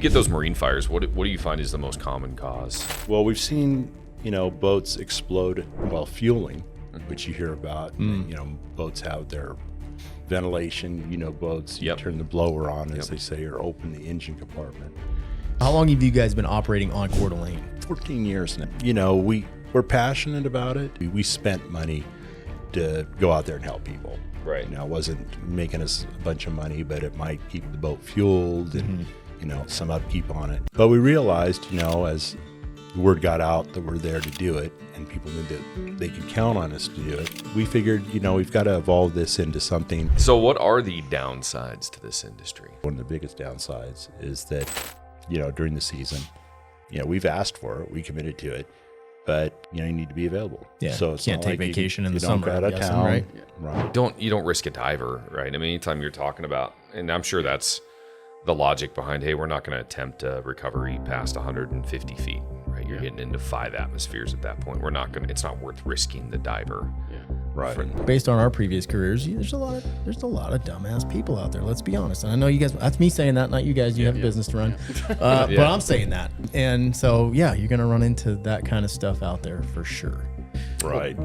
get those marine fires, what do you find is the most common cause? Well, we've seen, boats explode while fueling, which you hear about. Boats have their ventilation, boats, you turn the blower on, as they say, or open the engine compartment. How long have you guys been operating on Coeur d'Alene? 14 years now. We're passionate about it. We spent money to go out there and help people. Right. It wasn't making us a bunch of money, but it might keep the boat fueled and, some upkeep on it. But we realized, as the word got out that we're there to do it and people knew that they could count on us to do it, we figured, we've got to evolve this into something. So what are the downsides to this industry? One of the biggest downsides is that, during the season, we've asked for it, we committed to it, but you need to be available. Yeah, so it's can't not take like vacation in you the don't summer, go out I'm of guessing, town, right? Right. You don't risk a diver, right? I mean, anytime you're talking about, and I'm sure that's the logic behind, hey, we're not going to attempt a recovery past 150 feet, right? You're getting into 5 atmospheres at that point. It's not worth risking the diver. Yeah. Right. Based on our previous careers, there's a lot of dumbass people out there. Let's be honest. And I know you guys. That's me saying that, not you guys. You have a business to run, but I'm saying that. And so, you're gonna run into that kind of stuff out there for sure. Right.